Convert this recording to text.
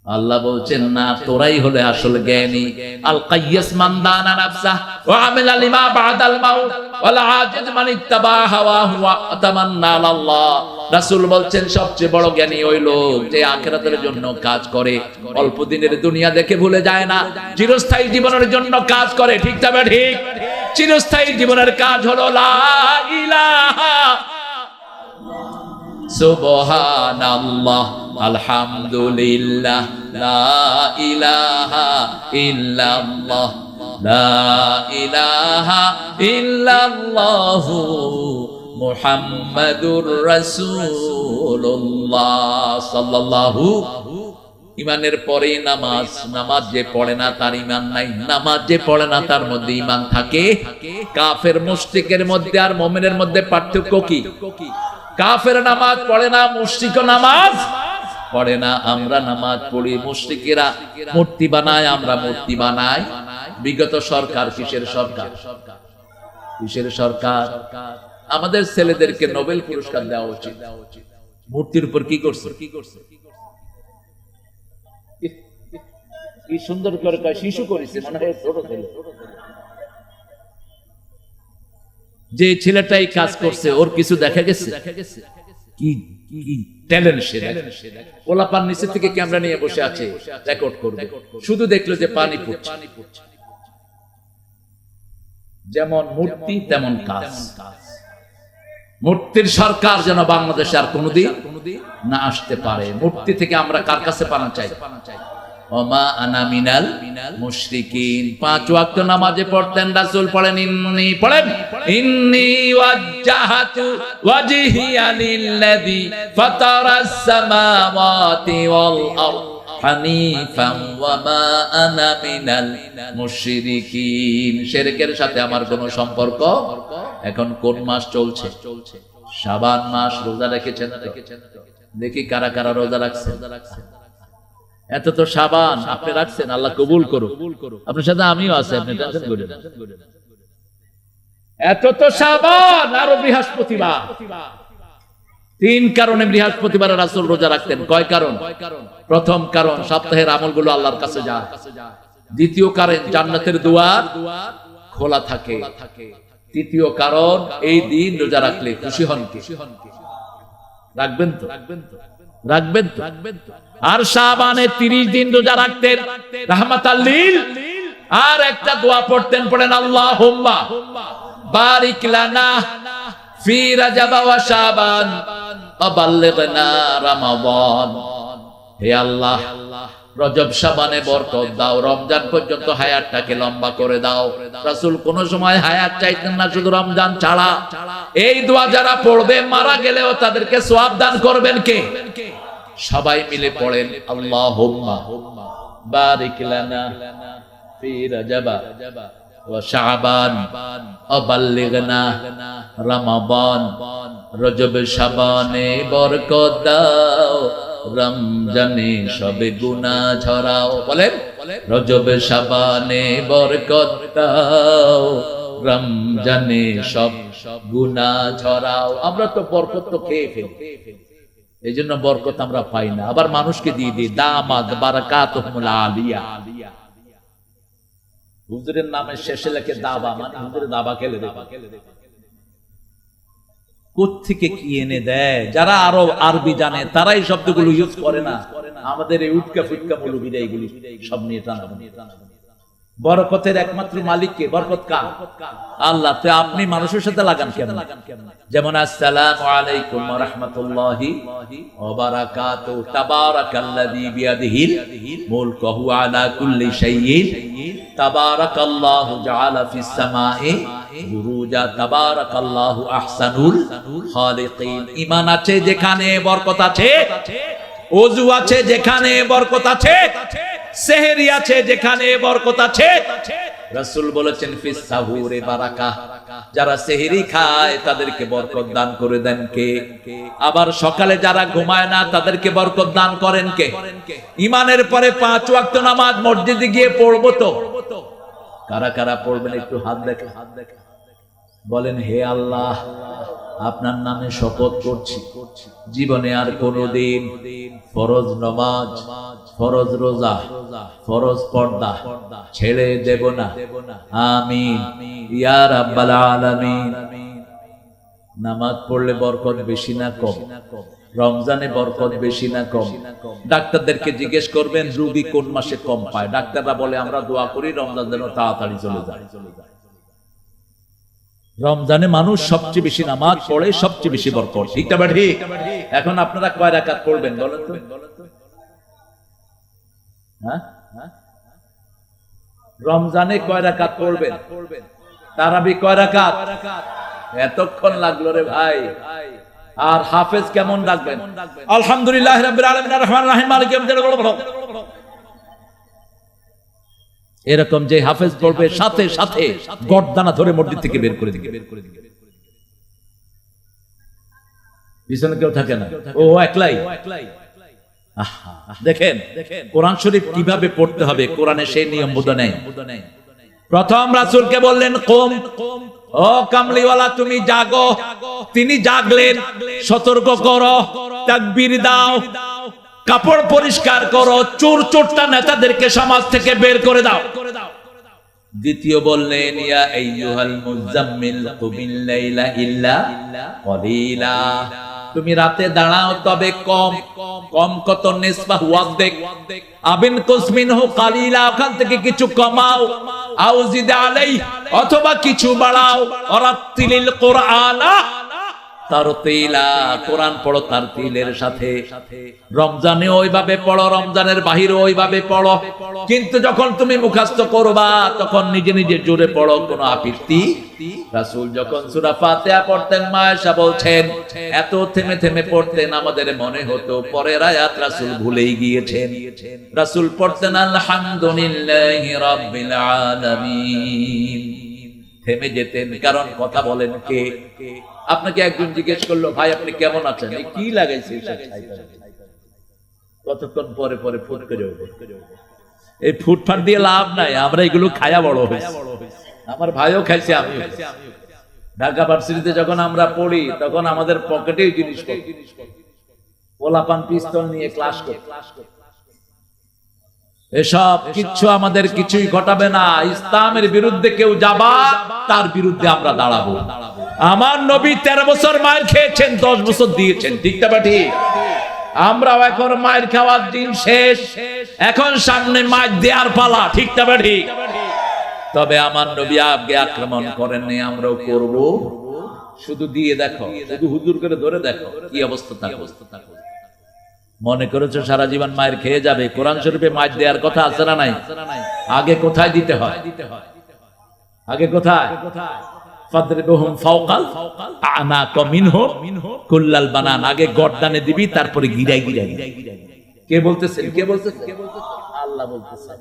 আল্লাহ বলছেন না, তোরাই হলে আসল জ্ঞানী। আল কাইয়াস মান দানা নাফসা ওয়া আমিলা লিমা বাদাল মাউত ওয়াল আজিজ মান ইত্তাবা হাওয়াহু ওয়া তামান্না আলাল্লাহ। রাসূল বলছেন সবচেয়ে বড় জ্ঞানী ওই লোক যে আখিরাতের জন্য কাজ করে, অল্প দিনের দুনিয়া দেখে ভুলে যায় না, চিরস্থায়ী জীবনের জন্য কাজ করে। ঠিক তবে ঠিক, চিরস্থায়ী জীবনের কাজ হলো লা ইলাহা সুবহানাল্লাহ আলহামদুলিল্লাহ লা ইলাহা ইল্লাল্লাহ লা ইলাহা ইল্লাল্লাহু মুহাম্মাদুর রাসূলুল্লাহ সাল্লাল্লাহু। ইমানের পরে নামাজ, নামাজ যে পড়ে না তার ইমান নাই, নামাজ যে পড়ে না তার মধ্যে ইমান থাকে। কাফের মুশরিকের মধ্যে আর মুমিনের মধ্যে পার্থক্য কি? কাফের নামাজ পড়ে না, মুশরিক নামাজ পড়ে না। আমরা নামাজ পড়ি, মুশরিকেরা মূর্তি বানায়, আমরা মূর্তি বানাই। বিগত সরকার কিসের সরকার? কিসের সরকার? আমাদের ছেলেদেরকে নোবেল পুরস্কার দেওয়া উচিত। মূর্তির উপর কি করছে? কি সুন্দর করে কয় শিশু করেছে, মনে হয় ছোট ছেলে। যে ছেলেটাই কাজ করছে ওর কিছু দেখা গেছে? কি ট্যালেন্ট সে! ওলাপান নিচে থেকে ক্যামেরা নিয়ে বসে আছে, রেকর্ড করবে। শুধু দেখলো যে পানি পড়ছে। যেমন মূর্তি তেমন কাজ। মূর্তির সরকার যেন বাংলাদেশে আর কোনোদিন না আসতে পারে। মূর্তি থেকে আমরা কার কাছে পানা চাই? ওমা আনা মিনাল মুশরিকিন। 5 ওয়াক্ত নামাজে পড়তেন রাসূল, পড়েন ইন্নী ওয়াজ্জাহাতু ওয়াজহিয়া লিল্লাযী ফাতারাস সামাওয়াতি ওয়াল আরদ হানিফান ওয়া মা আনা মিনাল মুশরিকিন। শিরকের সাথে আমার কোনো সম্পর্ক। এখন কোন মাস চলছে? শাবান মাস। রোজা রেখেছেন? দেখি কারা কারা রোজা রাখছেন। এত তো শাবান আপনি রাখছেন, আল্লাহ কবুল করুক। আপনার সাথে আমিও আছি, আপনি টেনশন করেন না। এত তো শাবান, আরো বৃহস্পতিবার। 3 কারণে বৃহস্পতিবারে রাসূল রোজা রাখতেন। কয় কারণ? প্রথম কারণ সপ্তাহের আমলগুলো আল্লাহর কাছে যায়। দ্বিতীয় কারণ জান্নাতের দুয়ার খোলা থাকে। তৃতীয় কারণ এই দিন রোজা রাখলে খুশি হন কে? রাখবেন তো? রাখবেন তো? আর শাবানে 30 দিন রোজা রাখতেন রাহমাতাল লিল। আর একটা দোয়া পড়তেন, পড়েন আল্লাহুম্মা বারিক লানা ফি রাজাব ওয়া শাবান ওয়া বাল্লিগনা রমাদান। হে আল্লাহ, রজব শাবানে বরকত দাও, রমজান পর্যন্ত হায়াতটাকে লম্বা করে দাও। রাসূল কোন সময় হায়াত চাইতেন না, শুধু রমজান ছাড়া। এই দোয়া যারা পড়বে মারা গেলেও তাদেরকে সওয়াব দান করবেন কে? সবাই মিলে পড়েন আল্লাহুম্মা বারিক লানা ফি রাজাব ওয়া শাবান ওয়া বাল্লিগনা রমাদান। রজব শাবানে বরকত দাও, রমজানে সবে গুনাহ ঝরাও। বলেন রজব শাবানে বরকত দাও, রমজানে সব গুনাহ ঝরাও। আমরা তো বরকত তো খেয়ে ফেলি, এই জন্য বরকত আমরা পাই না। আবার মানুষকে দিয়ে দিই দামাত বারাকাতুহুল আলিয়া। হুজুরের নামে শেষে লেখে দাবা, মানে হুজুরে দাবা খেলে দেবে। কোত্থেকে কি এনে দেয়? যারা আরো আরবি জানে তারাই শব্দগুলো ইউজ করে না। আমাদের এই উটকা ফুটকা মৌলবীরা এগুলি সব নিয়ে টানাবো। বরকতের একমাত্র মালিক কে? বরকত কার? আল্লাহ। তো আপনি মানুষের সাথে লাগান কেন? যেমন আসসালামু আলাইকুম ওয়া রাহমাতুল্লাহি ওয়া বারাকাতুহু, তাবারাকাল্লাযী বিয়াদিহিল মুলকু আলা কুল্লি শাইইন, তাবারাকাল্লাহু জাআলা ফিস সামাই বুরুজা, তাবারাকাল্লাহু আহসানুল খালিকিন। ঈমান আছে যেখানে বরকত আছে, ওযু আছে যেখানে বরকত আছে, সেহরি আছে যেখানে বরকত আছে। রাসূল বলেছেন ফিস সাহুরে বারাকা। যারা সেহরি খায় তাদেরকে বরকত দান করে দেন কে? আবার সকালে যারা ঘুমায় না তাদেরকে বরকত দান করেন কে? ঈমানের পরে 5 ওয়াক্ত নামাজ মসজিদে গিয়ে পড়বো তো। কারা কারা পড়বেন একটু হাত দেখেন। বলেন হে আল্লাহ, আপনার নামে শপথ করছি জীবনে আর কোনোদিন ফরজ নামাজ ফরজ রোজা, ফরজ পর্দা ছেড়ে দেব না, আমিন ইয়া রাব্বাল আলামিন। নামাজ পড়লে বরকত বেশি না কম? রমজানে বরকত বেশি না কম? ডাক্তারদেরকে জিজ্ঞেস করবেন রোগী কোন মাসে কম পায়, ডাক্তাররা বলে আমরা দোয়া করি রমজান যেন তাড়াতাড়ি চলে যায়। রমজানে মানুষ সবচেয়ে বেশি নামাজ পড়ে, সবচেয়ে বেশি বরকত, ঠিক না ঠিক? এখন আপনারা কয় রাকাত পড়বেন বলেন তো? হ্যাঁ, রমজানে কয় রাকাত পড়বেন? তারাবি কয় রাকাত? এতক্ষণ লাগলো রে ভাই। আর হাফেজ কেমন রাখবেন? আলহামদুলিল্লাহ রাব্বিল আলামিন আর রহমানির রহিম মালিক ইয়াউমিদ্দিন। এরকম যে হাফেজ পড়বে সাথে সাথে গর্দানা ধরে মসজিদ থেকে বের করে দিবে। পিছনে কেউ থাকে না, ও একলাই। দেখেন কোরআন শরীফ কিভাবে পড়তে হবে, কোরআনে সেই নিয়মবদ্ধ নেই। প্রথম রাসূলকে বললেন কুম, ও কামলিওয়ালা তুমি জাগো। তিনি জাগলেন, সতর্ক করো, তাকবীর দাও, কাপড় পরিষ্কার করো, চোর চোরটা নেতাদেরকে সমাজ থেকে বের করে দাও। দ্বিতীয় বললেন ইয়া আইয়ুহাল মুজাম্মিল কুমিল লাইলা ইল্লা কলিলা, তুমি রাতে দাঁড়াও তবে কম। কম কত? নিসফা ওয়াদদিক আবিন কুসমিনহু কালিলা, ওখান থেকে কিছু কমাও। আও জিদ আলাই, অথবা কিছু বাড়াও। ওয়ারাতিলিল কুরআনা তারতিলা, কোরআন পড়ো তারতিলের সাথে। রমজানে ওইভাবে পড়ো, রমজানের বাহিরে ওইভাবে পড়ো, কিন্তু যখন তুমি মুখস্থ করবা তখন নিজে নিজে জোরে পড়ো, কোনো আপত্তি। রাসূল যখন সূরা ফাতিহা পড়তেন, মা আয়েশা বলছেন এত থেমে থেমে পড়তেন আমাদের মনে হতো পরের আয়াত রাসূল ভুলেই গিয়েছেন। রাসূল পড়তেন আলহামদুলিল্লাহি রাব্বিল আলামিন, থেমে যেতেন। কারণ কথা বলেন কে? আপনাকে একজন জিজ্ঞেস করলো ভাই আপনি কেমন আছেন, এই কি লাগাইছে? কতক্ষণ পরে পরে ফুট করে ওঠে। এই ফুটফাট দিয়ে লাভ নাই, আমরা এগুলো খায়া বড় হয়েছি। আমার ভাইও খাইছে, আমিও খাইছি। ঢাকা ভার্সিটিতে যখন আমরা পড়ি তখন আমাদের পকেটেই জিনিস, পোলাপান পিস্তল নিয়ে ক্লাস করে। এসব কিচ্ছু আমাদের কিছুই ঘটাবে না। ইসলামের বিরুদ্ধে কেউ যাবা, তার বিরুদ্ধে আমরা দাঁড়াবো। আমার নবী 13 বছর মায়ের খেয়েছেন, 10 বছর দিয়েছেন, ঠিক না ঠিক? আমরাও এখন মায়ের খাওয়ার দিন শেষ, এখন সামনে মায়ের দেয়ার পালা, ঠিক না ঠিক? তবে আমার নবী আগে আক্রমণ করেননি, আমরাও করব। শুধু দিয়ে দেখো, শুধু হুজুর করে ধরে দেখো কি অবস্থা থাকবে। মনে করেছো সারা জীবন মায়ের খেয়ে যাবে? কোরআন শরীফে মায়ের দেওয়ার কথা আছে না নাই? আগে কোথায় দিতে হয়? আগে কোথায়? ফাদরিবহুম ফাওকাল আনাক মিনহুম কুল্লাল বানান, আগে গর্দানে দিবি, তারপরে গিরাই গিরাই। কে বলতেছেন? কে বলতেছেন? আল্লাহ বলতেছেন।